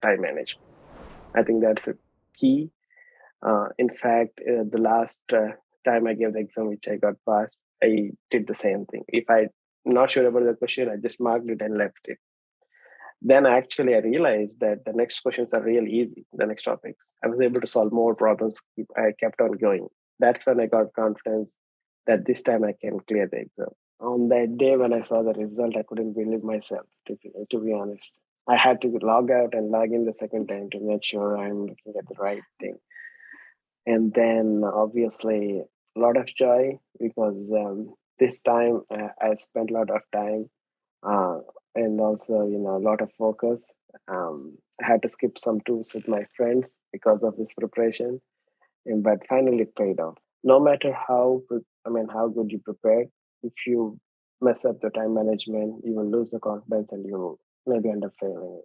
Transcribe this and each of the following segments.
time management. I think that's a key. In fact, the last time I gave the exam, which I got passed, I did the same thing. If I'm not sure about the question, I just marked it and left it. Then actually I realized that the next questions are really easy, the next topics. I was able to solve more problems. I kept on going. That's when I got confidence that this time I can clear the exam. On that day when I saw the result, I couldn't believe myself, to be honest. I had to log out and log in the second time to make sure I'm looking at the right thing. And then obviously a lot of joy because this time I spent a lot of time uh, and also a lot of focus. I had to skip some tours with my friends because of this preparation, but finally it paid off. No matter how good you prepared, if you mess up the time management, you will lose the confidence and you will maybe end up failing.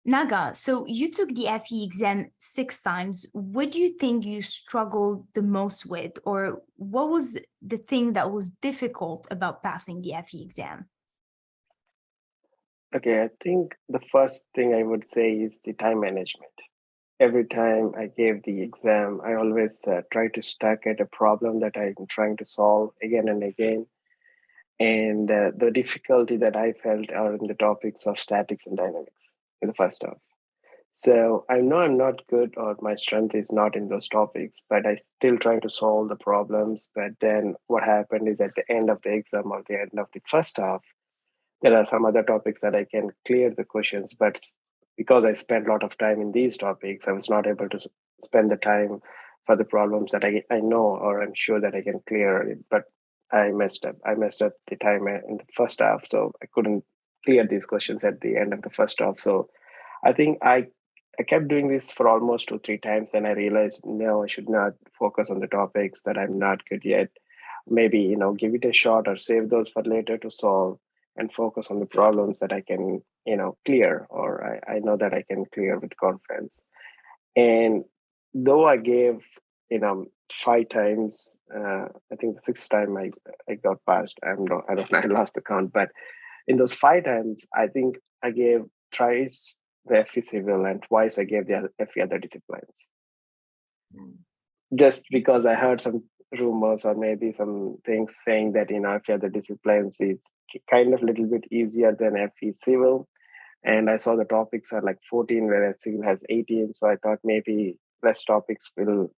Naga, so you took the FE exam 6 times. What do you think you struggled the most with, or what was the thing that was difficult about passing the FE exam? Okay, I think the first thing I would say is the time management. Every time I gave the exam, I always try to stuck at a problem that I'm trying to solve again and again. And the difficulty that I felt are in the topics of statics and dynamics in the first half. So I know I'm not good or my strength is not in those topics, but I still try to solve the problems. But then what happened is at the end of the exam or the end of the first half, there are some other topics that I can clear the questions, but because I spent a lot of time in these topics, I was not able to spend the time for the problems that I know or I'm sure that I can clear it. But I messed up. I messed up the time in the first half, so I couldn't clear these questions at the end of the first half. So I think I kept doing this for almost 2 3 times, and I realized no, I should not focus on the topics that I'm not good yet. Maybe give it a shot or save those for later to solve and focus on the problems that I can clear or I know that I can clear with confidence. And though I gave 5 times, I think the sixth time I got passed. I don't know, I lost the count, but in those 5 times, I think I gave thrice the FE civil and twice I gave the FE other disciplines. Just because I heard some rumors or maybe some things saying that FE other disciplines is kind of a little bit easier than FE civil. And I saw the topics are like 14, whereas civil has 18. So I thought maybe less topics will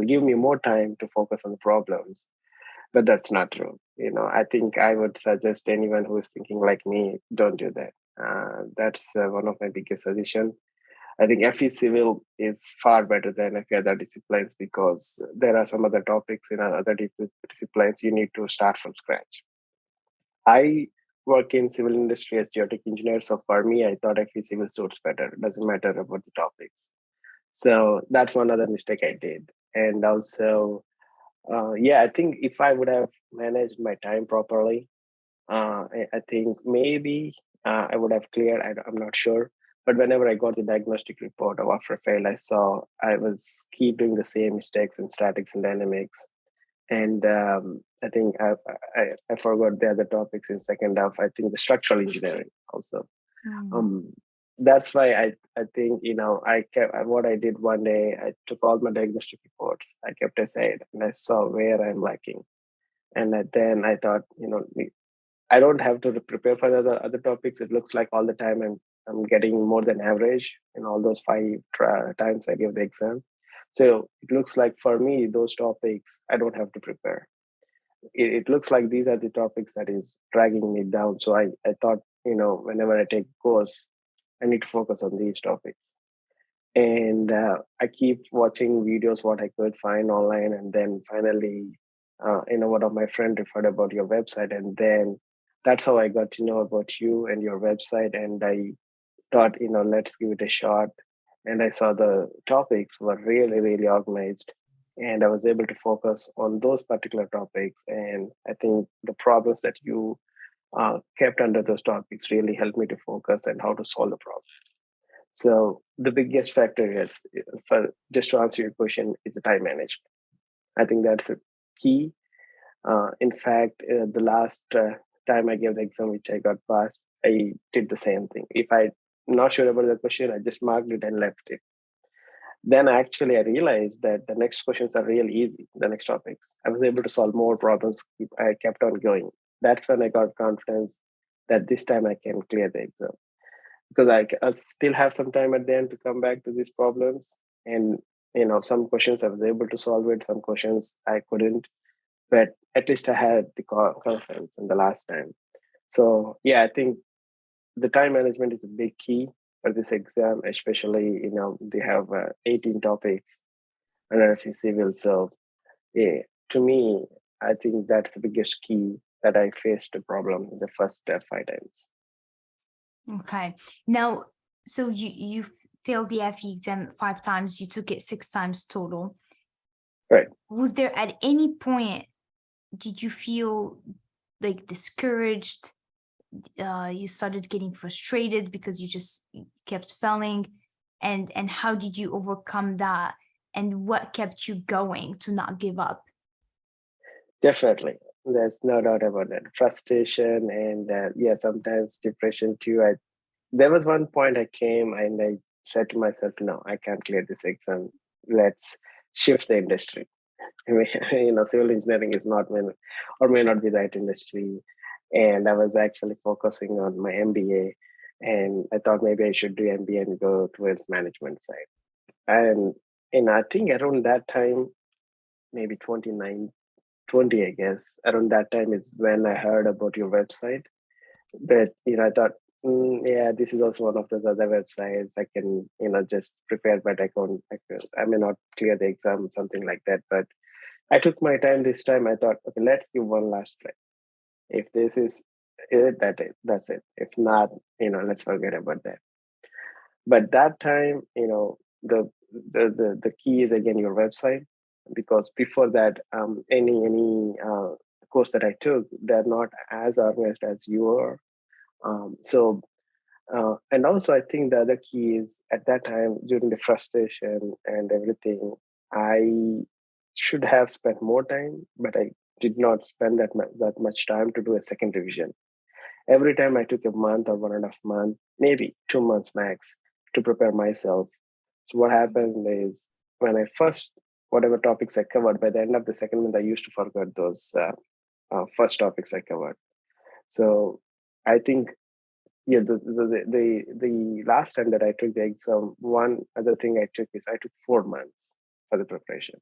give me more time to focus on the problems. But that's not true. I think I would suggest anyone who is thinking like me, don't do that. That's one of my biggest suggestions. I think FE Civil is far better than FE other disciplines because there are some other topics in other disciplines you need to start from scratch. I work in civil industry as geotech engineer, so for me, I thought FE Civil suits better. It doesn't matter about the topics. So that's one other mistake I did. And also, yeah, I think if I would have managed my time properly, I think maybe I would have cleared. I'm not sure. But whenever I got the diagnostic report of after I failed, I saw I was keep doing the same mistakes in statics and dynamics. And I think I forgot the other topics in second half. I think the structural engineering also. Mm. Um, that's why I think I kept what I did one day. I took all my diagnostic reports. I kept aside and I saw where I'm lacking. And then I thought, I don't have to prepare for the other topics. It looks like all the time I'm getting more than average in all those times I give the exam. So it looks like for me those topics I don't have to prepare. It looks like these are the topics that is dragging me down. So I thought whenever I take course I need to focus on these topics. And I keep watching videos what I could find online, and then finally one of my friend referred about your website, and then that's how I got to know about you and your website. And I thought let's give it a shot. And I saw the topics were really really organized, and I was able to focus on those particular topics. And I think the problems that you kept under those topics really helped me to focus and how to solve the problems. So the biggest factor is, for just to answer your question, is the time management. I think that's a key. In fact, the last time I gave the exam, which I got passed, I did the same thing. If I'm not sure about the question, I just marked it and left it. Then actually I realized that the next questions are real easy, the next topics. I was able to solve more problems. I kept on going. That's when I got confidence that this time I can clear the exam. Because I still have some time at the end to come back to these problems. And, some questions I was able to solve it, some questions I couldn't. But at least I had the confidence in the last time. So, yeah, I think the time management is a big key for this exam, especially, they have 18 topics under FE Civil. So, yeah, to me, I think that's the biggest key that I faced the problem in the first 5 times. Okay. Now, so you failed the FE exam 5 times, you took it 6 times total. Right. Was there at any point, did you feel like discouraged? You started getting frustrated because you just kept failing, and how did you overcome that, and what kept you going to not give up? Definitely. There's no doubt about that. Frustration and sometimes depression too. There was one point I came and I said to myself, no, I can't clear this exam. Let's shift the industry. I mean, civil engineering is not or may not be the right industry. And I was actually focusing on my MBA. And I thought maybe I should do MBA and go towards management side. And I think around that time, maybe 20, I guess, around that time is when I heard about your website. But, I thought, yeah, this is also one of those other websites. I can, just prepare, but I may not clear the exam, something like that. But I took my time this time. I thought, okay, let's give one last try. If this is it, that's it. If not, let's forget about that. But that time, the key is again your website, because before that, any course that I took, they're not as organized as you are. And also, I think the other key is at that time during the frustration and everything, I should have spent more time, but I did not spend that much time to do a second revision. Every time I took a month or 1.5 months, maybe 2 months max, to prepare myself. So what happened is when I first, whatever topics I covered, by the end of the second month, I used to forget those first topics I covered. So I think, yeah, the last time that I took the exam, one other thing I took is I took 4 months for the preparation.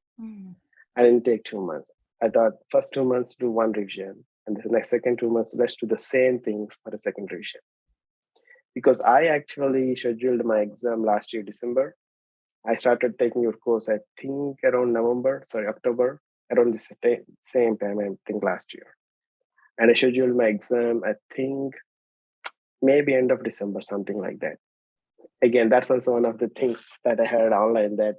I didn't take 2 months. I thought first 2 months do one revision, and the next second 2 months let's do the same things for the second revision. Because I actually scheduled my exam last year December. I started taking your course, I think around October, around the same time, I think last year. And I scheduled my exam, I think maybe end of December, something like that. Again, that's also one of the things that I heard online, that,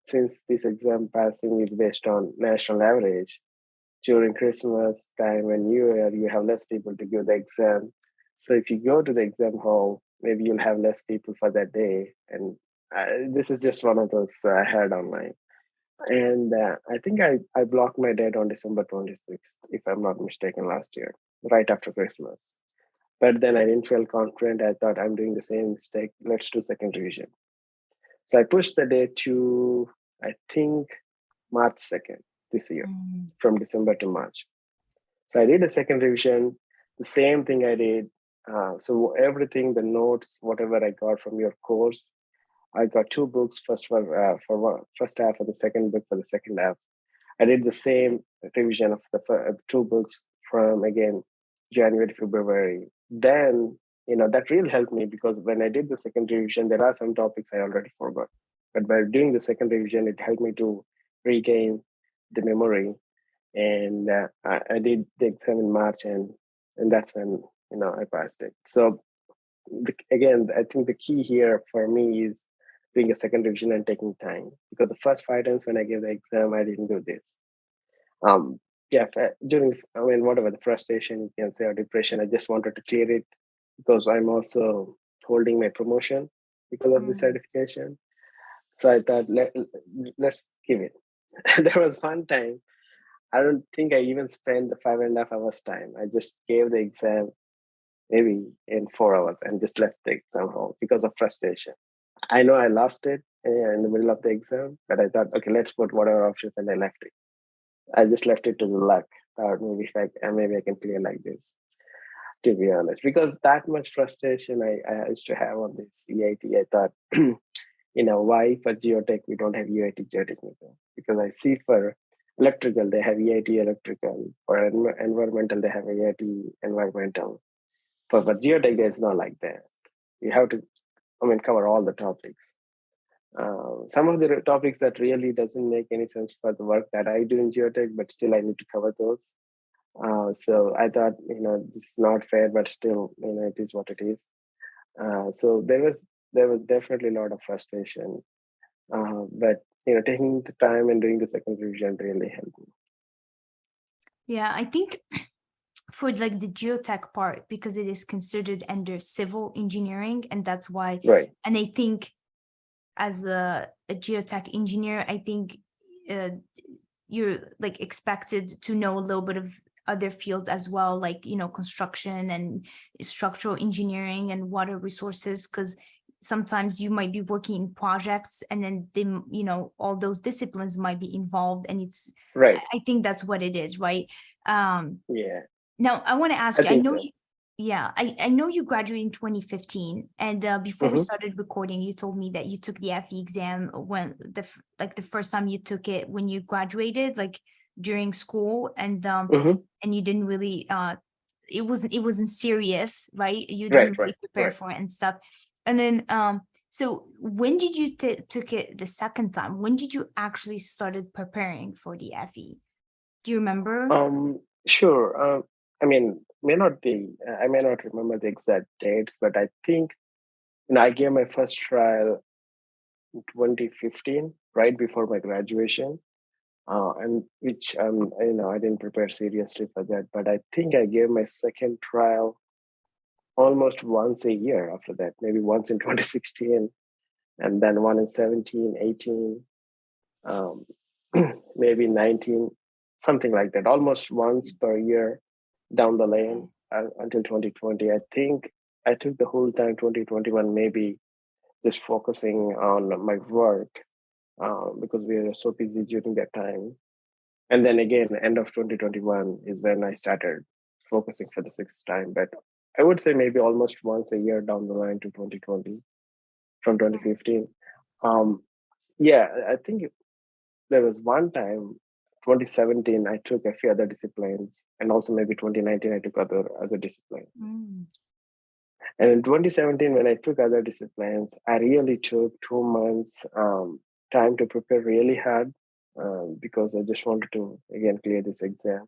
since this exam passing is based on national average, during Christmas time and New Year, you have less people to give the exam. So if you go to the exam hall, maybe you'll have less people for that day. And this is just one of those I heard online. And I think I blocked my date on December 26th, if I'm not mistaken, last year, right after Christmas. But then I didn't feel confident. I thought I'm doing the same mistake. Let's do second revision. So I pushed the date to, I think, March 2nd this year, from December to March. So I did a second revision, the same thing I did. So everything, the notes, whatever I got from your course, I got 2 books, first for first half, and the second book for the second half. I did the same revision of the 2 books from, again, January, February. Then, that really helped me, because when I did the second revision, there are some topics I already forgot. But by doing the second revision, it helped me to regain the memory. And I did the exam in March, and that's when, I passed it. So again, I think the key here for me is doing a second revision and taking time, because the first 5 times when I gave the exam, I didn't do this. During, whatever the frustration you can say, or depression, I just wanted to clear it, because I'm also holding my promotion because of the certification. So I thought, let's give it. There was one time, I don't think I even spent the 5.5 hours time. I just gave the exam, maybe in 4 hours, and just left the exam hall because of frustration. I know I lost it in the middle of the exam, but I thought, okay, let's put whatever options, and I left it. I just left it to the luck. Thought maybe I can clear like this. To be honest, because that much frustration I used to have on this EIT, I thought, why for geotech we don't have EIT geotechnical? Because I see for electrical they have EIT electrical, for environmental they have EIT environmental. For geotech, it's not like that. You have to, cover all the topics. Some of the topics that really doesn't make any sense for the work that I do in geotech, but still I need to cover those. So I thought, it's not fair, but still, it is what it is. So there was definitely a lot of frustration, but taking the time and doing the second revision really helped me. Yeah, I think for like the geotech part, because it is considered under civil engineering, and that's why. Right. And I think as a geotech engineer, I think you're like expected to know a little bit of other fields as well, like construction and structural engineering and water resources, because sometimes you might be working in projects and then they, all those disciplines might be involved, and it's right. I think that's what it is, right? Yeah. Now I want to ask I you, think so. I know you graduated in 2015, and before we Mhm. started recording, you told me that you took the FE exam when the first time you took it when you graduated, like during school, and Mhm. and you didn't really it wasn't serious, right? You didn't Right. really Right. prepare Right. for it and stuff. And then so when did you took it the second time? When did you actually started preparing for the FE? Do you remember? Sure. I may not remember the exact dates, but I think I gave my first trial in 2015, right before my graduation, and which I didn't prepare seriously for that. But I think I gave my second trial almost once a year after that, maybe once in 2016, and then one in 17, 18, um, maybe 19, something like that, almost once per year down the lane until 2020. I think I took the whole time 2021, maybe just focusing on my work because we were so busy during that time. And then again, end of 2021 is when I started focusing for the sixth time. But I would say maybe almost once a year down the line to 2020 from 2015. Yeah, I think there was one time, 2017, I took a few other disciplines, and also maybe 2019, I took other disciplines. Mm. And in 2017, when I took other disciplines, I really took 2 months time to prepare really hard because I just wanted to, again, clear this exam.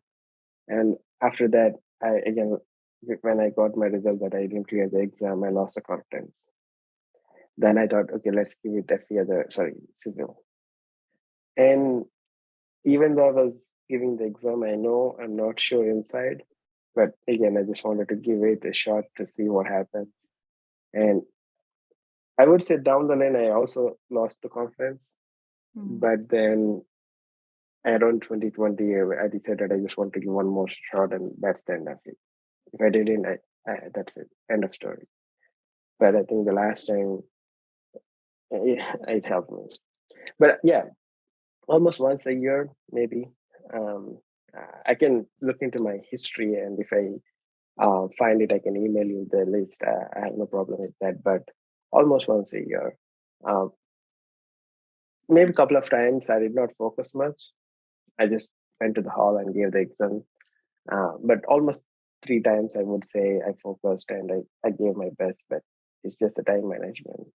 And after that, when I got my result that I didn't clear the exam, I lost the confidence. Then I thought, okay, let's give it civil. And even though I was giving the exam, I know I'm not sure inside, but again, I just wanted to give it a shot to see what happens. And I would say down the line, I also lost the confidence. But then around 2020, I decided I just want to give one more shot, and that's the end of it. If I didn't, that's it. End of story. But I think the last time, it helped me. But yeah, almost once a year, maybe. Um, I can look into my history, and if I find it, I can email you the list. I have no problem with that. But almost once a year. Maybe a couple of times I did not focus much. I just went to the hall and gave the exam. But almost 3 times I would say I focused and I gave my best, but it's just the time management.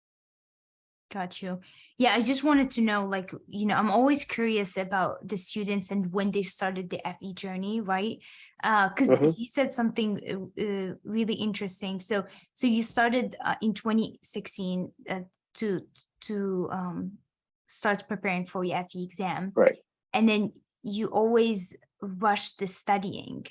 Got you. Yeah, I just wanted to know, like, I'm always curious about the students and when they started the FE journey, right? Because Mm-hmm. you said something really interesting. So you started in 2016 to start preparing for your FE exam, Right. and then you always rush the studying,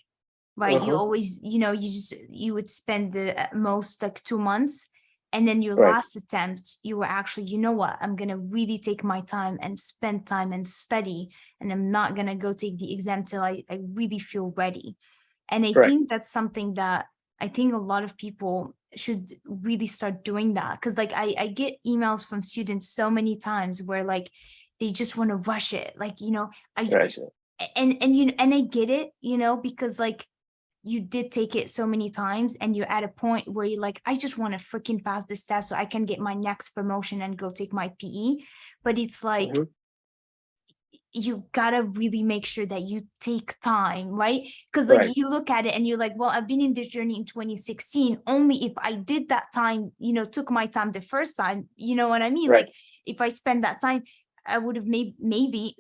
right? You Mm-hmm. always, you would spend the most like 2 months, and then your Right. last attempt, you were actually, what, I'm gonna really take my time and spend time and study, and I'm not gonna go take the exam till I really feel ready. And I Right. think that's something that I think a lot of people should really start doing that. Cause like I get emails from students so many times where like they just want to rush it. Like, Right. and I get it, because like you did take it so many times and you're at a point where you're like, I just want to freaking pass this test so I can get my next promotion and go take my PE. But it's like, Mhm. you gotta really make sure that you take time, right? Because like Right. you look at it and you're like, well, I've been in this journey in 2016. Only if I did that time, took my time the first time, you know what I mean? Right. Like if I spend that time, I would have maybe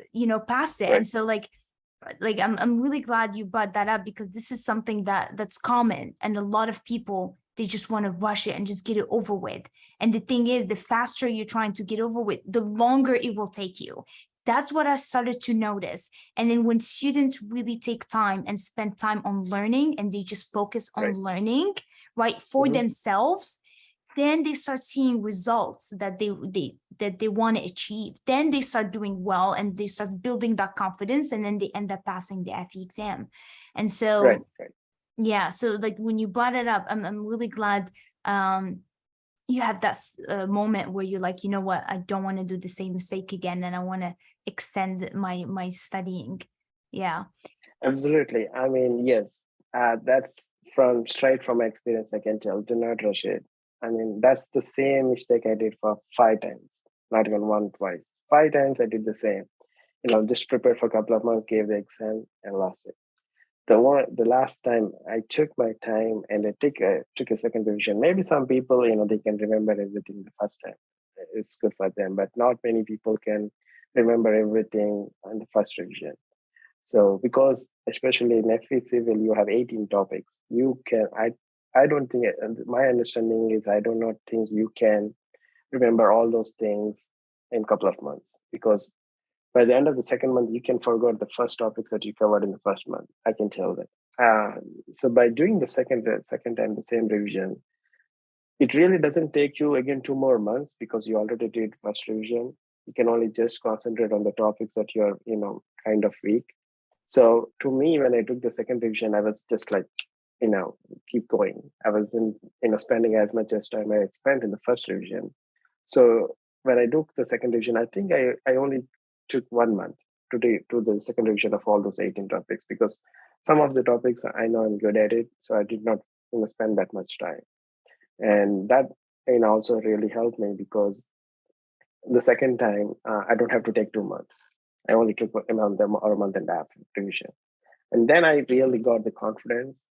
passed it. Right. And so like I'm really glad you brought that up, because this is something that's common, and a lot of people, they just want to rush it and just get it over with. And the thing is, the faster you're trying to get over with, the longer it will take you. That's what I started to notice. And then when students really take time and spend time on learning, and they just focus on Right. learning, right, for Mhm. themselves, then they start seeing results that they want to achieve. Then they start doing well and they start building that confidence, and then they end up passing the FE exam. And Right. so Right. yeah, so like when you brought it up, I'm really glad you had that moment where you're like, you know what, I don't want to do the same mistake again, and I want to extend my studying. Yeah. Absolutely. I mean, yes, that's from straight from my experience. I can tell. Do not rush it. I mean, that's the same mistake I did for 5 times, not even one, twice. 5 times I did the same. Just prepared for a couple of months, gave the exam, and lost it. The last time I took my time and I took a second revision. Maybe some people, they can remember everything the first time. It's good for them, but not many people can remember everything on the first revision. So because especially in FE Civil, you have 18 topics. I don't think, my understanding is I do not think you can remember all those things in a couple of months, because by the end of the second month, you can forget the first topics that you covered in the first month. I can tell that. So by doing the second time the same revision, it really doesn't take you again 2 more months, because you already did first revision. You can only just concentrate on the topics that you're kind of weak. So to me, when I took the second revision, I was just like, keep going. I wasn't spending as much as time I had spent in the first revision. So when I took the second revision, I think I only took 1 month to the second revision of all those 18 topics, because some of the topics I know I'm good at it, so I did not spend that much time. And that also really helped me, because the second time I don't have to take 2 months. I only took a month or a month and a half revision, and then I really got the confidence.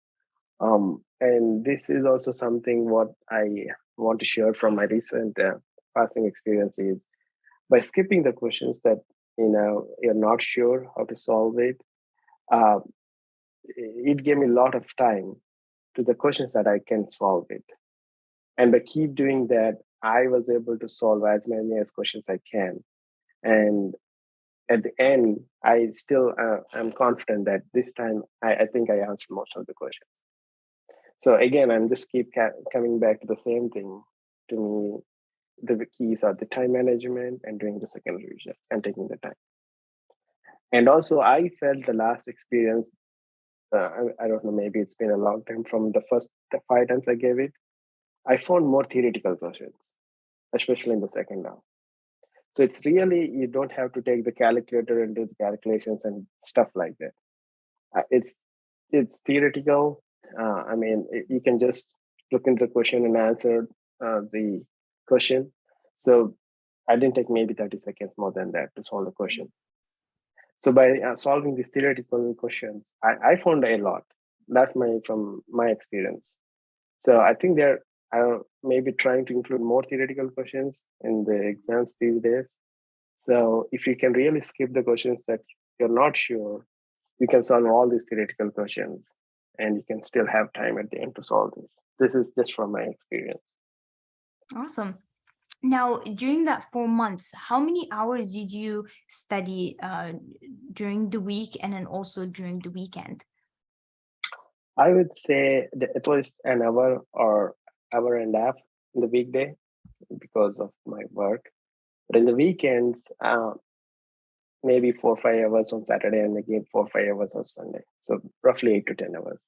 And this is also something what I want to share from my recent passing experience is, by skipping the questions that you're not sure how to solve it. Uh, it gave me a lot of time to the questions that I can solve it. And by keep doing that, I was able to solve as many as questions I can. And at the end, I still am confident that this time I think I answered most of the questions. So again, I'm just keep coming back to the same thing. To me, the keys are the time management and doing the second revision and taking the time. And also, I felt the last experience. I don't know. Maybe it's been a long time from the 5 times I gave it. I found more theoretical questions, especially in the second round. So it's really, you don't have to take the calculator and do the calculations and stuff like that. It's theoretical. I mean, you can just look into the question and answer the question. So I didn't take maybe 30 seconds more than that to solve the question. So by solving these theoretical questions, I found a lot. That's from my experience. So I think they're maybe trying to include more theoretical questions in the exams these days. So if you can really skip the questions that you're not sure, you can solve all these theoretical questions, and you can still have time at the end to solve this. This is just from my experience. Awesome. Now, during that 4 months, how many hours did you study during the week and then also during the weekend? I would say at least an hour or hour and a half in the weekday because of my work. But in the weekends, maybe 4 or 5 hours on Saturday and again 4 or 5 hours on Sunday. So roughly 8 to 10 hours.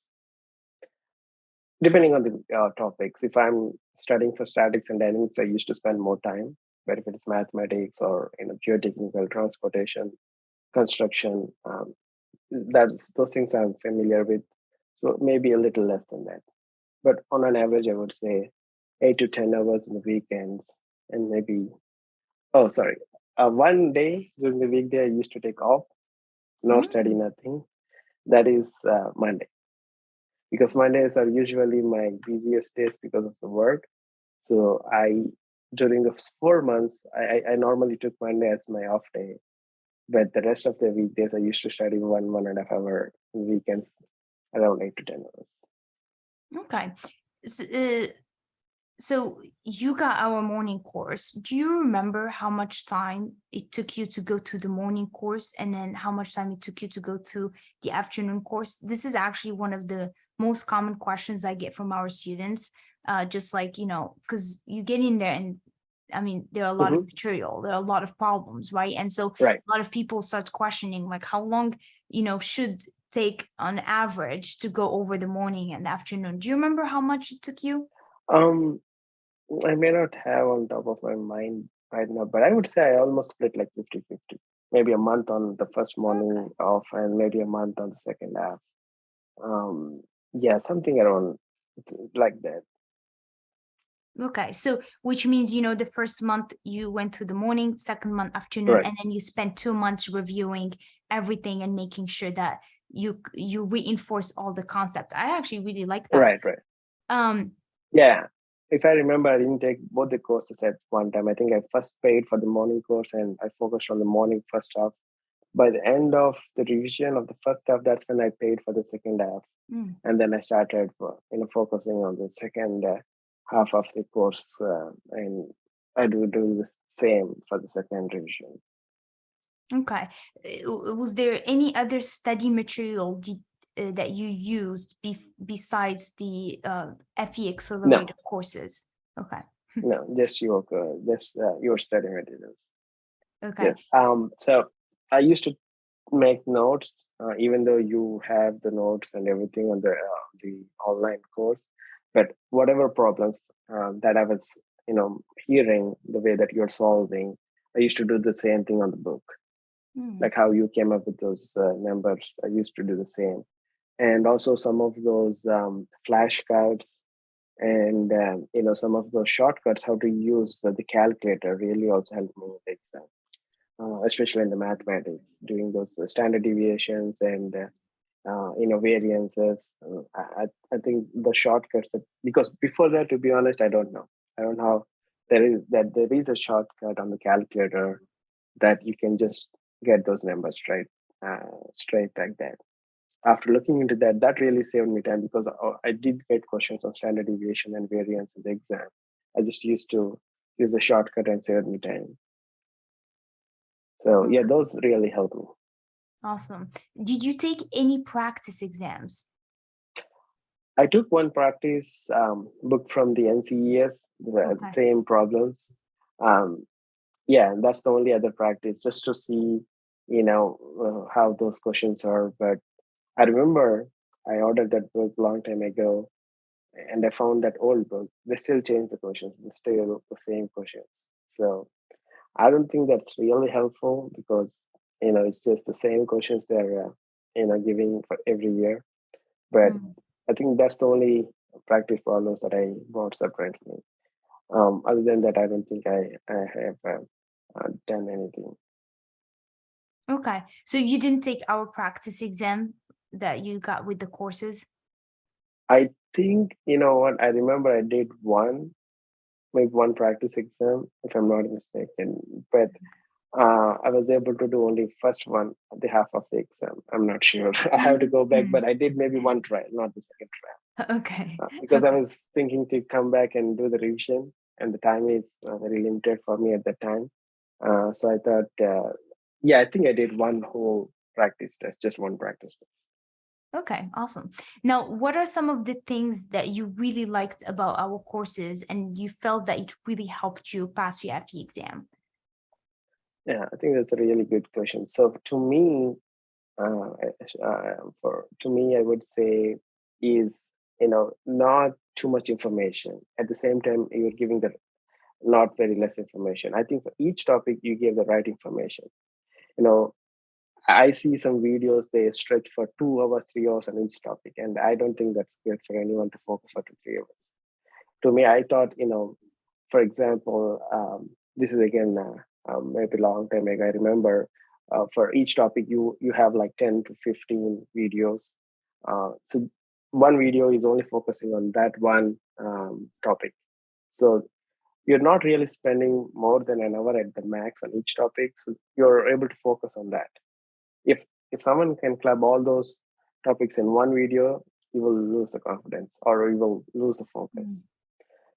depending on the topics. If I'm studying for statics and dynamics, I used to spend more time. But if it's mathematics or geotechnical, transportation, construction, that's those things I'm familiar with. So maybe a little less than that. But on an average, I would say 8 to 10 hours in the weekends, and maybe oh sorry, one day during the weekday I used to take off, no study, Mm. nothing. That is Monday, because Mondays are usually my busiest days because of the work. So I during the 4 months I normally took Monday as my off day, but the rest of the weekdays I used to study 1.5 hour weekends, around 8 to 10 hours. Okay. S- uh, So you got our morning course. Do you remember how much time it took you to go to the morning course and then how much time it took you to go to the afternoon course? This is actually one of the most common questions I get from our students. Just like, because you get in there and I mean, there are a lot of Hmm. material, there are a lot of problems, right? And so Right. a lot of people start questioning like how long, should take on average to go over the morning and afternoon. Do you remember how much it took you? Um, I may not have on top of my mind right now, but I would say I almost split like 50-50. Maybe a month on the first morning Okay. off and maybe a month on the second half. Um, yeah, something around like that. Okay, so which means, the first month you went through the morning, second month afternoon, Right, and then you spent 2 months reviewing everything and making sure that you reinforce all the concepts. I actually really like that. right. Um, Yeah. If I remember, I didn't take both the courses at one time. I think I first paid for the morning course and I focused on the morning first half. By the end of the revision of the first half, that's when I paid for the second half. mm, And then I started focusing on the second half of the course, and I do the same for the second revision. okay. Was there any other study material that you used besides the FE No, Accelerator courses? Okay. no, just your study materials. Okay. Yes. So I used to make notes, even though you have the notes and everything on the online course. But whatever problems that I was, hearing the way that you're solving, I used to do the same thing on the book. Mm, Like how you came up with those numbers, I used to do the same. And also some of those flashcards and some of those shortcuts, how to use the calculator really also helped me in the exam, especially in the mathematics, doing those standard deviations and variances. I think the shortcuts because before that, to be honest, I don't know there is a shortcut on the calculator that you can just get those numbers straight like that. After looking into that, that really saved me time because I did get questions on standard deviation and variance in the exam. I just used to use a shortcut and saved me time. So yeah, okay. those really helped me. Awesome. Did you take any practice exams? I took one practice book from the NCES, the Okay. same problems. Um, yeah, and that's the only other practice just to see, how those questions are. But I remember I ordered that book long time ago, and I found that old book. They still change the questions. They still the same questions. So I don't think that's really helpful because it's just the same questions they're giving for every year. But Mm. I think that's the only practice problems that I brought separately. Other than that, I don't think I have done anything. Okay. So you didn't take our practice exam that you got with the courses? I think, you know what, I remember I did maybe one practice exam, if I'm not mistaken. But I was able to do only first one, the half of the exam. I'm not sure. I have to go back, Mm. but I did maybe one try, not the second try. Okay. Because I Okay. was thinking to come back and do the revision, and the time is very limited for me at that time. So I thought, yeah, I think I did one whole practice test, just one practice test. Okay. Awesome. Now, what are some of the things that you really liked about our courses and you felt that it really helped you pass your FE exam? Yeah, I think that's a really good question. So to me, I would say is not too much information. At the same time, you're giving the not very less information. I think for each topic, you give the right information. You know, I see some videos, they stretch for 2 hours, 3 hours on each topic. And I don't think that's good for anyone to focus for 2, 3 hours. To me, I thought, for example, this is again, maybe a long time ago, I remember for each topic, you have like 10 to 15 videos. So one video is only focusing on that one topic. So you're not really spending more than an hour at the max on each topic. So you're able to focus on that. If someone can club all those topics in one video, you will lose the confidence or you will lose the focus.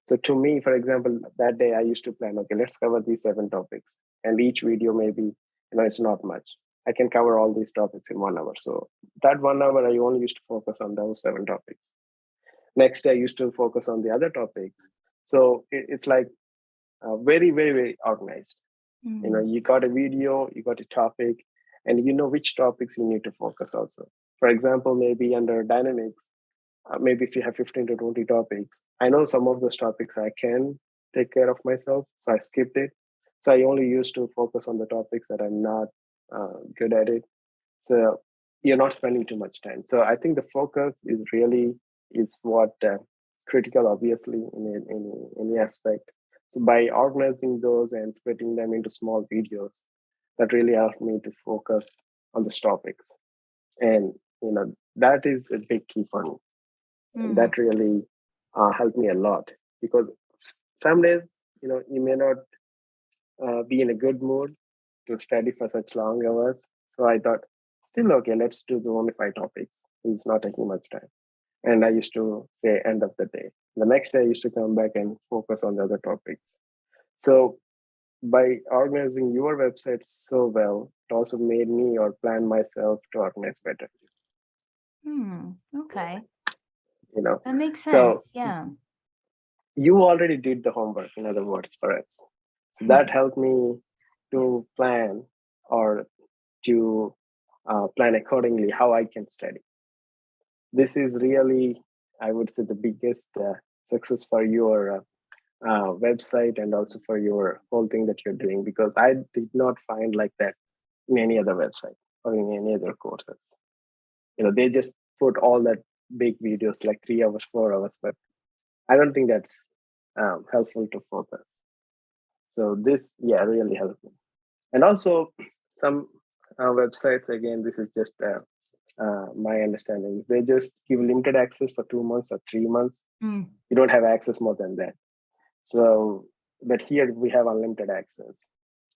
So to me, for example, that day I used to plan, okay, let's cover these 7 topics. And each video maybe, it's not much. I can cover all these topics in 1 hour. So that 1 hour, I only used to focus on those 7 topics. Next day, I used to focus on the other topics. So it's like very, very, very organized. You got a video, you got a topic, and you know which topics you need to focus also. For example, maybe under dynamics, maybe if you have 15 to 20 topics, I know some of those topics I can take care of myself, so I skipped it. So I only used to focus on the topics that I'm not good at it. So you're not spending too much time. So I think the focus is what critical, obviously, in any aspect. So by organizing those and splitting them into small videos, that really helped me to focus on those topics. And, that is a big key for me. And that really helped me a lot, because some days, you may not be in a good mood to study for such long hours. So I thought, still okay, let's do the only 5 topics. It's not taking much time. And I used to say end of the day. The next day I used to come back and focus on the other topics. So by organizing your website so well, it also made me or plan myself to organize better. Okay. That makes sense. So yeah. You already did the homework, in other words, for us. So that helped me to plan or to plan accordingly how I can study. This is really, I would say, the biggest success for your website and also for your whole thing that you're doing, because I did not find like that in any other website or in any other courses. They just put all that big videos like 3 hours, 4 hours, but I don't think that's helpful to focus. So this, really helped me. And also some websites, again, this is just my understanding, they just give limited access for 2 months or 3 months. You don't have access more than that. So, but here we have unlimited access.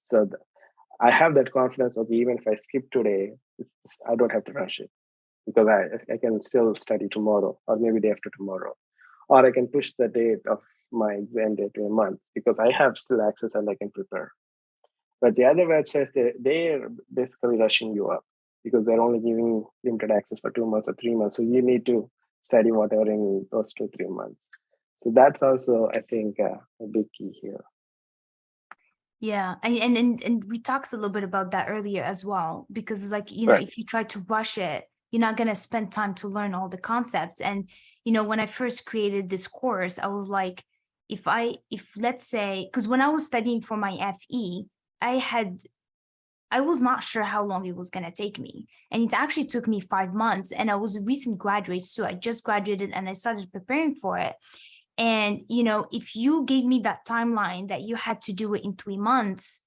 So I have that confidence. Okay, even if I skip today, I don't have to rush it, because I can still study tomorrow or maybe day after tomorrow, or I can push the date of my exam date to a month because I have still access and I can prepare. But the other websites, they're basically rushing you up because they're only giving limited access for 2 months or 3 months. So you need to study whatever in those 2-3 months. So that's also, I think, a big key here. Yeah, and we talked a little bit about that earlier as well, because like, if you try to rush it, you're not going to spend time to learn all the concepts. And, when I first created this course, I was like, if let's say, because when I was studying for my FE, I was not sure how long it was going to take me. And it actually took me 5 months. And I was a recent graduate, so I just graduated and I started preparing for it. And, if you gave me that timeline that you had to do it in 3 months,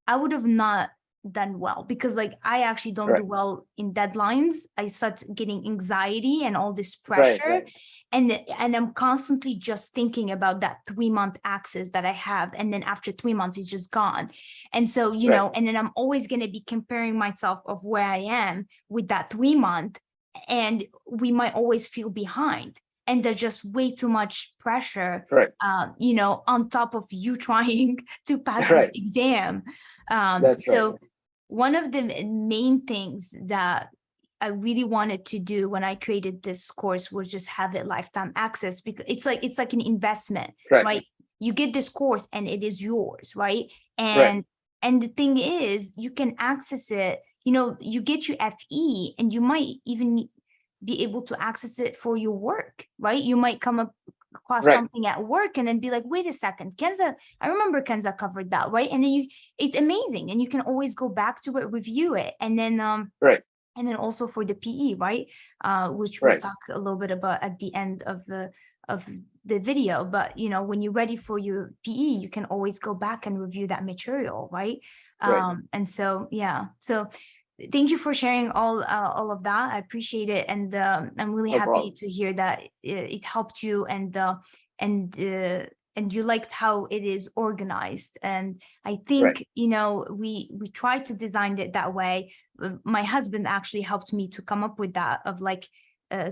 I would have not done well, because like I actually don't do well in deadlines. I start getting anxiety and all this pressure. And I'm constantly just thinking about that 3-month access that I have. And then after 3 months, it's just gone. And so, and then I'm always going to be comparing myself of where I am with that 3-month. And we might always feel behind. And there's just way too much pressure, on top of you trying to pass this exam. So one of the main things that I really wanted to do when I created this course was just have it lifetime access, because it's like an investment, right? You get this course and it is yours, right? And the thing is, you can access it, you get your FE, and you might even be able to access it for your work, right? You might come across Right. something at work and then be like, wait a second, Kenza, I remember Kenza covered that, right? And then it's amazing. And you can always go back to it, review it. And then, Right. and then also for the PE, right? Which we'll Right. talk a little bit about at the end of the video. But, you know, when you're ready for your PE, you can always go back and review that material, right? Right. And so, yeah. So thank you for sharing all of that. I appreciate it. And I'm really No happy problem. to hear that it helped you, and you liked how it is organized. And I think, Right. you know, we try to design it that way. My husband actually helped me to come up with that, of like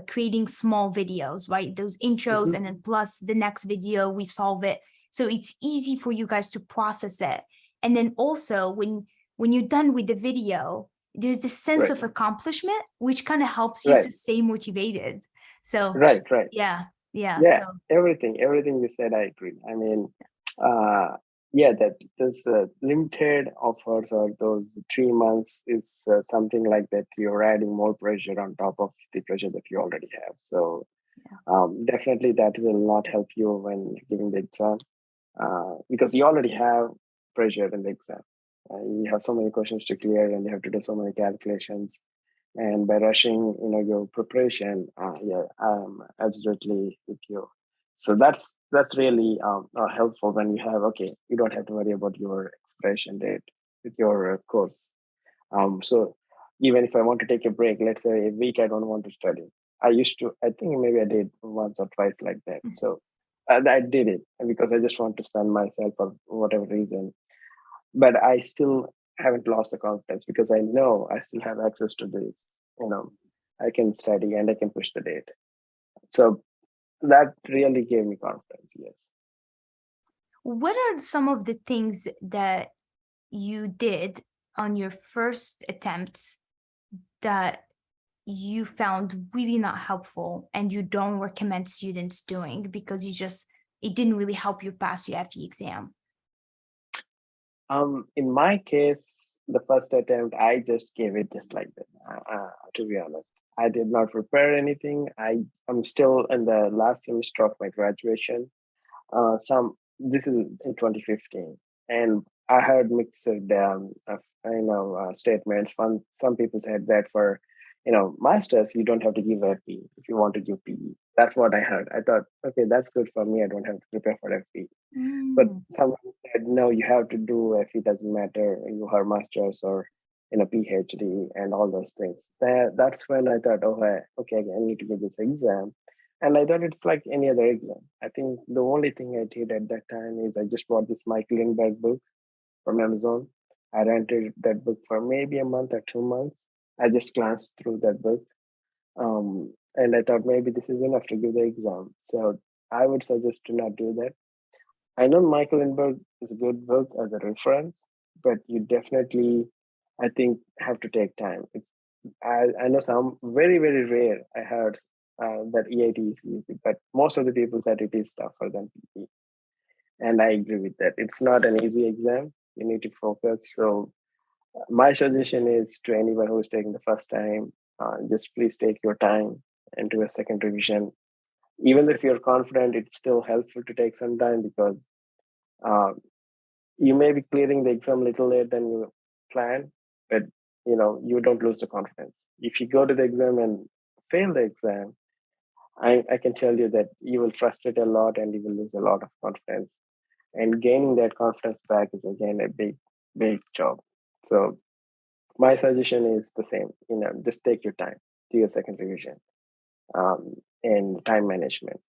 creating small videos, right? Those intros, Mm-hmm. and then plus the next video we solve it. So it's easy for you guys to process it. And then also when you're done with the video, there's this sense Right. of accomplishment, which kind of helps you Right. to stay motivated. So Right. Right. yeah. Yeah. So Everything you said, I agree. I mean, yeah, that this limited offers or those 3 months is something like that. You're adding more pressure on top of the pressure that you already have. So definitely that will not help you when giving the exam, because you already have pressure in the exam. You have so many questions to clear, and you have to do so many calculations. And by rushing, your preparation, yeah, I'm absolutely with you. So that's really helpful when you have, okay, you don't have to worry about your expiration date with your course. So even if I want to take a break, let's say a week, I don't want to study. I think maybe I did once or twice like that. So I did it because I just want to spend myself for whatever reason. But I still haven't lost the confidence because I know I still have access to this. I can study and I can push the date. So that really gave me confidence. Yes. what are some of the things that you did on your first attempt that you found really not helpful and you don't recommend students doing because it didn't really help you pass your FE exam? In my case, the first attempt, I just gave it just like that. To be honest, I did not prepare anything. I'm still in the last semester of my graduation. This is in 2015, and I heard mixed statements. Some people said that for masters you don't have to give FP if you want to give PE. That's what I heard. I thought, okay, that's good for me. I don't have to prepare for FP. But someone said, no, you have to do FE. Doesn't matter you have masters or PhD and all those things. That's when I thought, oh, okay, I need to give this exam. And I thought it's like any other exam. I think the only thing I did at that time is I just bought this Michael Lindbergh book from Amazon. I rented that book for maybe a month or 2 months. I just glanced through that book. And I thought maybe this is enough to give the exam. So I would suggest to not do that. I know Michael Lindbergh is a good book as a reference, but you definitely, I think, have to take time. I know some very, very rare I heard that EIT is easy, but most of the people said it is tougher than PE. And I agree with that. It's not an easy exam. You need to focus. So my suggestion is to anyone who is taking the first time, just please take your time and do a second revision. Even if you're confident, it's still helpful to take some time because you may be clearing the exam a little later than you plan, but you don't lose the confidence. If you go to the exam and fail the exam, I can tell you that you will frustrate a lot and you will lose a lot of confidence. And gaining that confidence back is again a big, big job. So my suggestion is the same. Just take your time, do your second revision, and time management.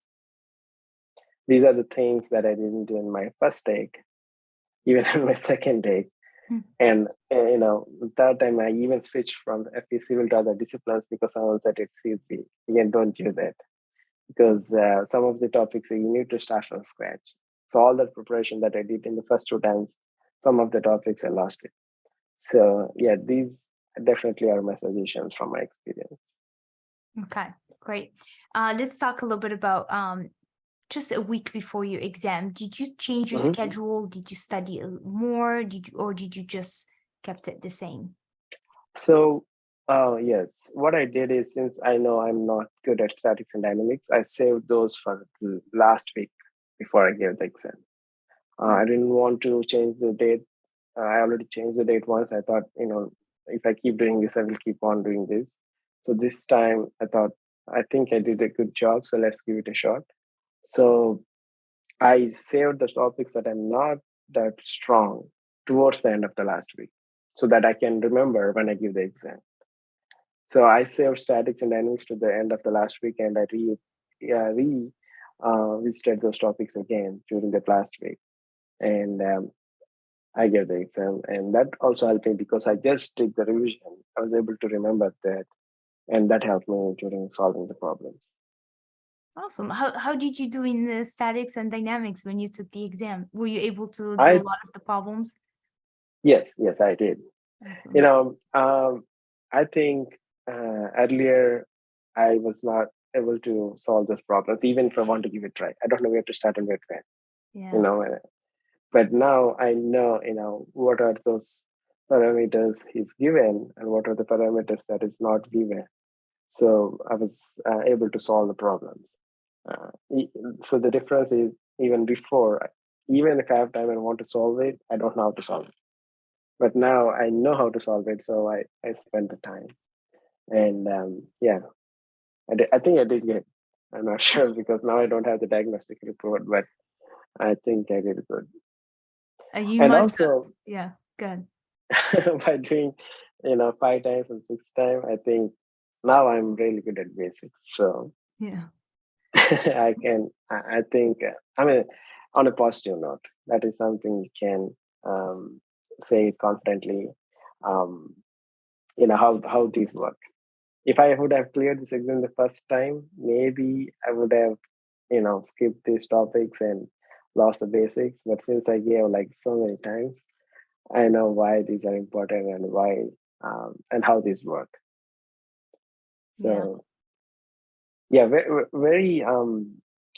These are the things that I didn't do in my first take, even in my second take. And the third time I even switched from FP Civil to other disciplines because someone said it's easy. Again, don't do that because some of the topics you need to start from scratch. So all that preparation that I did in the first 2 times, some of the topics I lost it. So yeah, these definitely are my suggestions from my experience. Okay, great. Let's talk a little bit about just a week before your exam. Did you change your schedule? Did you study more? Did you just kept it the same? So Oh, yes. What I did is, since I know I'm not good at statics and dynamics, I saved those for last week before I gave the exam. I didn't want to change the date. I already changed the date once. I thought, if I keep doing this, I will keep on doing this. So this time I thought, I think I did a good job. So let's give it a shot. So I saved the topics that I'm not that strong towards the end of the last week so that I can remember when I give the exam. So I saved statics and dynamics to the end of the last week, and I visited those topics again during the last week, and I gave the exam, and that also helped me because I just did the revision. I was able to remember that, and that helped me during solving the problems. Awesome. How did you do in the statics and dynamics when you took the exam? Were you able to do a I lot of the problems? Yes, I did. You Awesome. know, I think earlier I was not able to solve those problems, even if I want to give it a try. I don't know where to start and where to end. You Yeah. know, but now I know, what are those parameters he's given and what are the parameters that is not given. So I was able to solve the problems. Uh, e- so the difference is, even before, even if I have time and want to solve it, I don't know how to solve it. But now I know how to solve it, so I spend the time. And yeah, I think I did good. I'm not sure because now I don't have the diagnostic report, but I think I did good. You And must have. also, Yeah. Good. by doing, 5 times and 6 times, I think now I'm really good at basics. So Yeah. I think, I mean, on a positive note, that is something you can say confidently, um, how these work. If I would have cleared this exam the first time, maybe I would have, skipped these topics and lost the basics. But since I gave like so many times, I know why these are important and why and how these work. Yeah. So yeah, very, very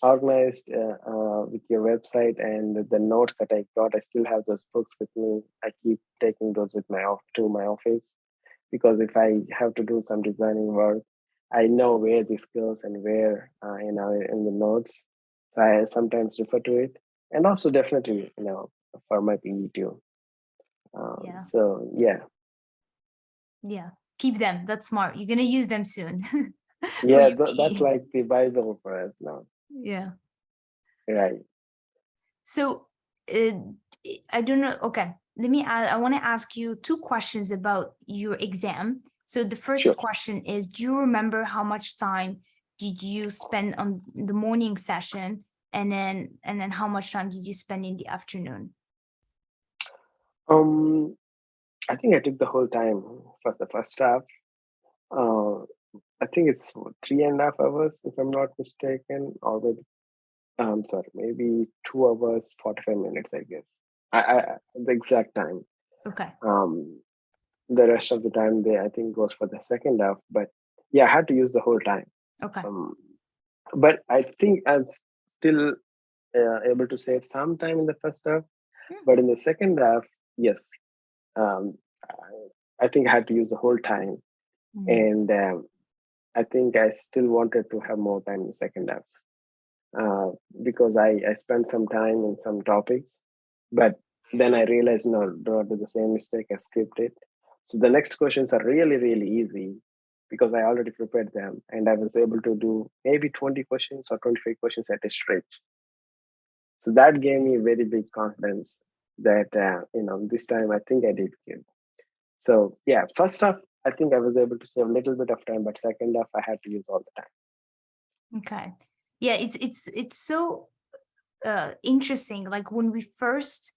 organized with your website and the notes that I got. I still have those books with me. I keep taking those with to my office because if I have to do some designing work, I know where this goes and where in the notes. So I sometimes refer to it, and also definitely for my PE too. Yeah. So yeah, Yeah. Keep them. That's smart. You're gonna use them soon for yeah, your that's PE. like the Bible for us now, Yeah. right? So uh, I don't know. Okay. Let me I want to ask you two questions about your exam. So the first Sure. question is, do you remember how much time did you spend on the morning session, and then how much time did you spend in the afternoon? Um, I think I took the whole time for the first half. Uh, I think it's 3.5 hours, if I'm not mistaken, or maybe sorry, maybe 2 hours 45 minutes. I guess the exact time. Okay. Um, the rest of the time I think goes for the second half. But yeah, I had to use the whole time. Okay. Um, but I think I'm still able to save some time in the first half. But in the second half, yes, um, I think I had to use the whole time, Mm-hmm. and I think I still wanted to have more time in the second half because I spent some time in some topics, but then I realized no, don't do the same mistake. I skipped it. So the next questions are really really easy because I already prepared them, and I was able to do maybe 20 questions or 25 questions at a stretch. So that gave me very big confidence that this time I think I did good. So yeah, first half I think I was able to save a little bit of time, but second half I had to use all the time. Okay. Yeah, it's so interesting. Like when we first,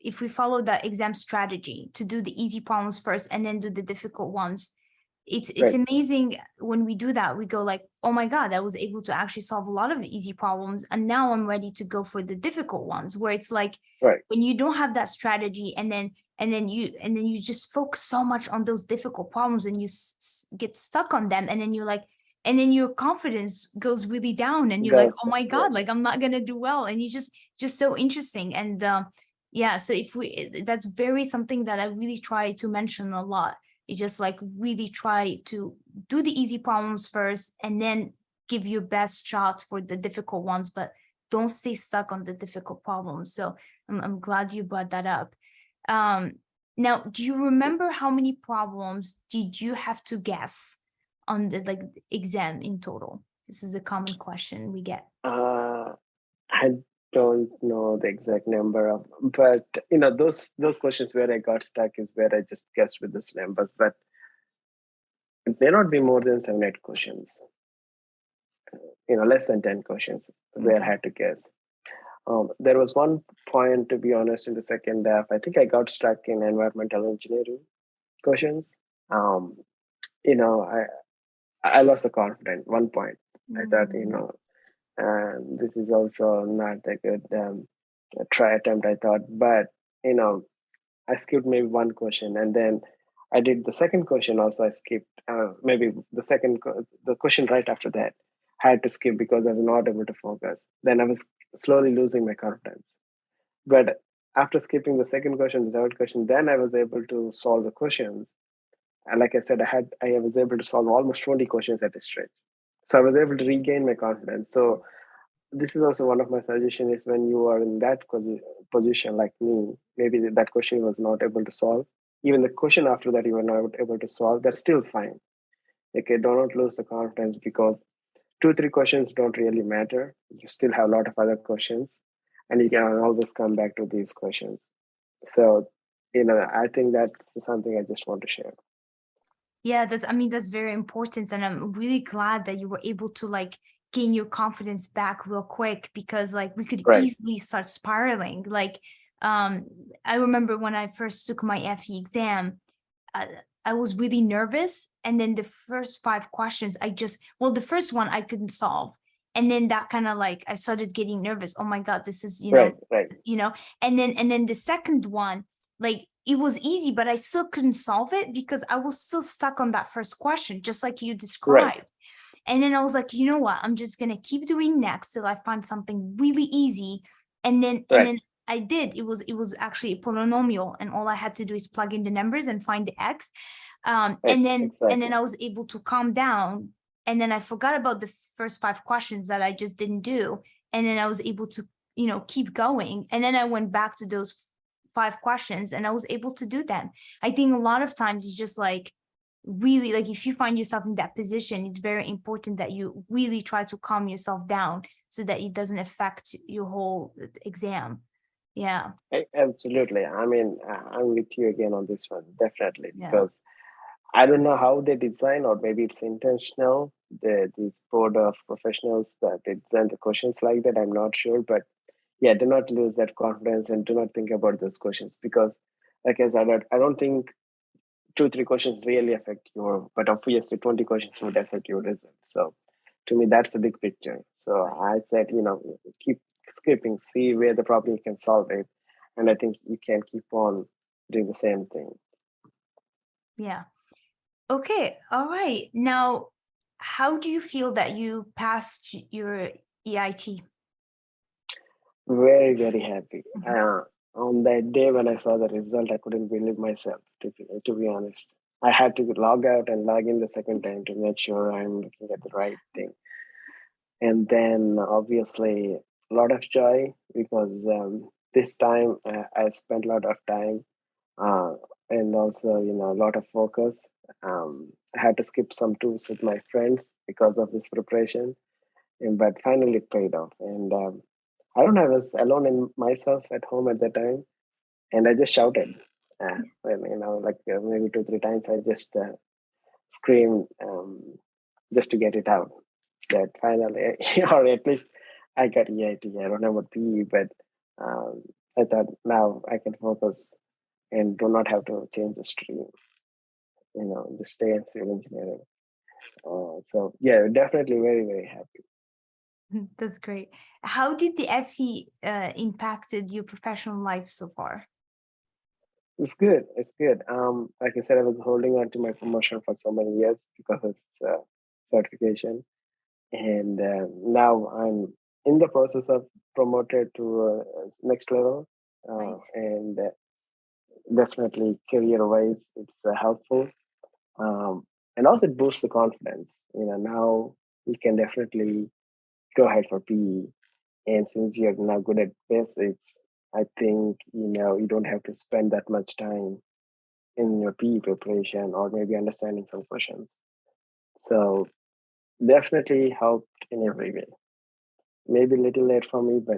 if we follow that exam strategy to do the easy problems first and then do the difficult ones, it's Right, amazing when we do that. We go like, oh my God, I was able to actually solve a lot of easy problems, and now I'm ready to go for the difficult ones, where it's like right, when you don't have that strategy, and then you just focus so much on those difficult problems, and you get stuck on them, and then you're like, and then your confidence goes really down, and you're like, goes oh my God, yes, like I'm not gonna do well. And you just so interesting. And yeah, so if we, that's very something that I really try to mention a lot, You just like really try to do the easy problems first and then give your best shot for the difficult ones, but don't stay stuck on the difficult problems. So I'm glad you brought that up. Now, do you remember how many problems did you have to guess on the like exam in total? This is a common question we get. I don't know the exact number of, but those questions where I got stuck is where I just guessed with those numbers. But it may not be more than 7, 8 questions. Less than 10 questions where I had to guess. There was one point, to be honest, in the second half. I think I got stuck in environmental engineering questions. Um, I lost the confidence. One point, I thought, this is also not a good try attempt. I thought, but I skipped maybe one question, and then I did the second question. Also, I skipped maybe the question right after that. I had to skip because I was not able to focus. Then I was slowly losing my confidence. But after skipping the second question, the third question, then I was able to solve the questions. And like I said, I was able to solve almost 20 questions at a stretch. So I was able to regain my confidence. So this is also one of my suggestions is when you are in that position like me, maybe that question was not able to solve. Even the question after that you were not able to solve, that's still fine. Okay, do not lose the confidence because 2, 3 questions don't really matter. You still have a lot of other questions and you can always come back to these questions. So, I think that's something I just want to share. Yeah, that's very important. And I'm really glad that you were able to like gain your confidence back real quick, because like we could Right. easily start spiraling. Like, I remember when I first took my FE exam, I was really nervous. And then the first 5 questions, the first one I couldn't solve. And then that kind of like, I started getting nervous. Oh my God, this is, Right. and then the second one, like it was easy, but I still couldn't solve it because I was still stuck on that first question, just like you described. Right. And then I was like, you know what? I'm just gonna keep doing next till I find something really easy. And then I did. It was actually a polynomial, and all I had to do is plug in the numbers and find the x. And then I was able to calm down. And then I forgot about the first 5 questions that I just didn't do. And then I was able to, keep going. And then I went back to those 5 questions and I was able to do them. I think a lot of times it's just like, really, like if you find yourself in that position, it's very important that you really try to calm yourself down so that it doesn't affect your whole exam. Yeah. Absolutely. I mean, I'm with you again on this one, definitely, because I don't know how they design, or maybe it's intentional. This board of professionals that they design the questions like that. I'm not sure, but yeah, do not lose that confidence and do not think about those questions because, like I said, I don't think 2, 3 questions really affect but obviously 20 questions would affect your result. So to me, that's the big picture. So I said, keep skipping, see where the problem you can solve it. And I think you can keep on doing the same thing. Yeah. Okay. All right. Now, how do you feel that you passed your EIT? Very, very happy. On that day when I saw the result, I couldn't believe myself, to be honest. I had to log out and log in the second time to make sure I'm looking at the right thing. And then obviously a lot of joy because this time I spent a lot of time and also, a lot of focus. I had to skip some tours with my friends because of this preparation, but finally it paid off. And I don't know, I was alone in myself at home at that time, and I just shouted. Like maybe 2, 3 times, I just screamed just to get it out. That finally, or at least I got EIT. I don't know about PE, but I thought now I can focus and do not have to change the stream. Just stay in civil engineering. So yeah, definitely very, very happy. That's great. How did the FE impacted your professional life so far? It's good. It's good. Like I said, I was holding on to my promotion for so many years because of certification, and now I'm in the process of promoted to next level, Nice. and definitely career-wise, it's helpful. And also it boosts the confidence. Now you can definitely go ahead for PE. And since you're now good at basics, I think, you don't have to spend that much time in your PE preparation or maybe understanding some questions. So definitely helped in every way. Maybe a little late for me, but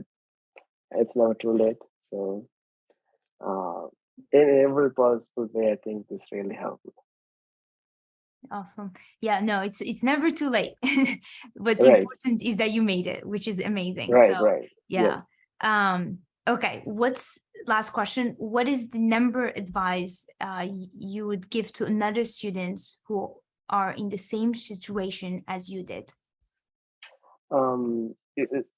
it's never too late. So uh, in every possible way, I think this really helped me. Awesome. Yeah, no, it's never too late. What's Right, important is that you made it, which is amazing. right, So right. Yes. yeah. Okay, what's last question? What is the number advice you would give to another students who are in the same situation as you did? You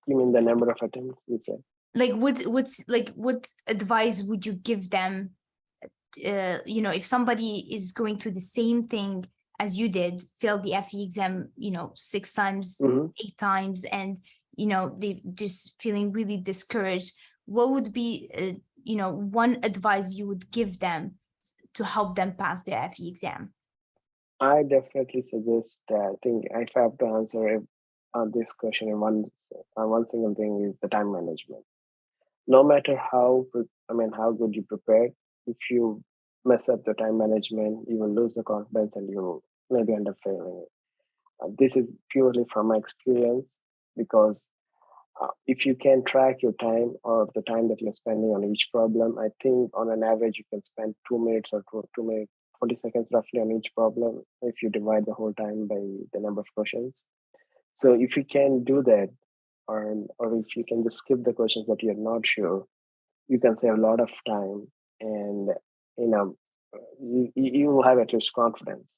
mean the number of attempts you said? Like what advice would you give them, if somebody is going through the same thing as you did, failed the FE exam, 6 times, Hmm. 8 times, and they just feeling really discouraged, what would be one advice you would give them to help them pass their FE exam? I definitely suggest. I think if I have to answer this question in one single thing is the time management. No matter how good you prepare, if you mess up the time management, you will lose the confidence and you will maybe end up failing it. This is purely from my experience because if you can track your time or the time that you're spending on each problem, I think on an average you can spend 2 minutes or 2 minutes, 40 seconds roughly on each problem if you divide the whole time by the number of questions. So if you can do that, or if you can just skip the questions that you're not sure, you can save a lot of time, and you know you will have at least confidence,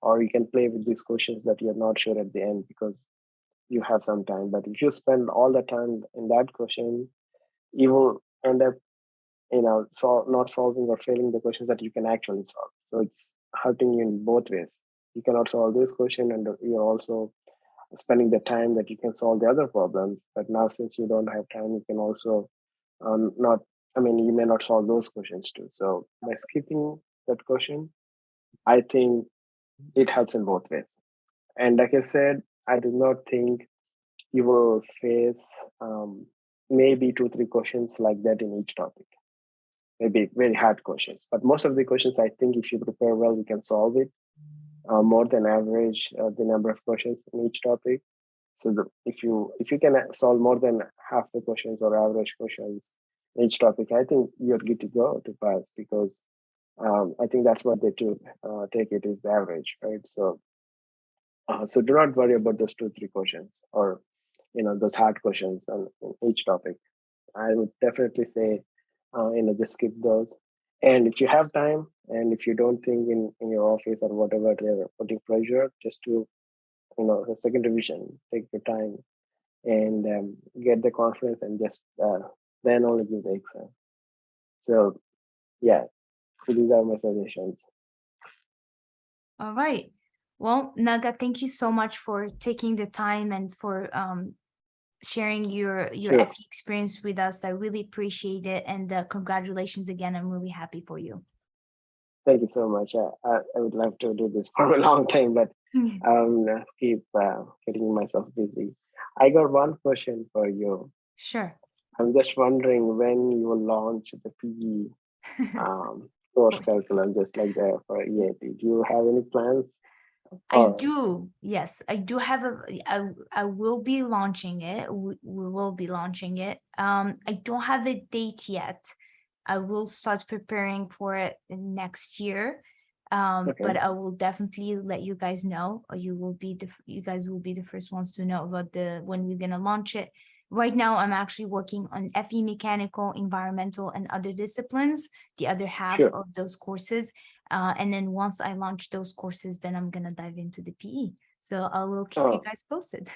or you can play with these questions that you're not sure at the end because you have some time. But if you spend all the time in that question, you will end up not solving or failing the questions that you can actually solve. So it's hurting you in both ways. You cannot solve this question, and you're also spending the time that you can solve the other problems. But now, since you don't have time, you can also not. I mean, you may not solve those questions too. So by skipping that question, I think it helps in both ways. And like I said, I do not think you will face maybe 2 3 questions like that in each topic. Maybe very hard questions, but most of the questions, I think, if you prepare well, you can solve it. More than average, the number of questions in each topic. So if you can solve more than half the questions or average questions in each topic, I think you're good to go to pass because I think that's what they do take it is the average, right? So do not worry about those 2 3 questions or those hard questions in each topic. I would definitely say just skip those. And if you have time and if you don't think in your office or whatever they're putting pressure, just to the second revision, take your time and get the confidence and just then only give the exam. So yeah, these are my suggestions. All right. Well, Naga, thank you so much for taking the time and for sharing your Sure. FE experience with us. I really appreciate it, and congratulations again. I'm really happy for you. Thank you so much. I would love to do this for a long time, but keep getting myself busy. I got one question for you. Sure. I'm just wondering when you will launch the PE course Course. curriculum, just like that for EAP. Do you have any plans? I Or do. Yes, I do have I will be launching it. We will be launching it. I don't have a date yet. I will start preparing for it next year. But okay, I will definitely let you guys know. You guys will be the first ones to know about the when we're gonna launch it. Right now, I'm actually working on FE mechanical, environmental, and other disciplines, the other half sure. of those courses. And then once I launch those courses, then I'm gonna dive into the PE. So I will keep you Oh, guys posted.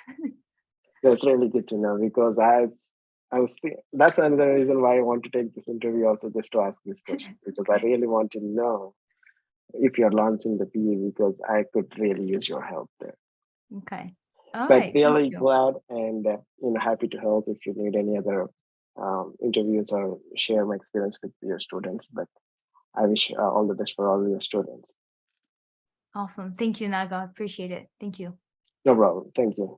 that's really good to know because that's another reason why I want to take this interview also just to ask this question because I really want to know if you're launching the PE because I could really use your help there. Okay. All But right. Thank really you. glad and happy to help if you need any other interviews or share my experience with your students. But I wish all the best for all your students. Awesome. Thank you, Naga. Appreciate it. Thank you. No problem. Thank you.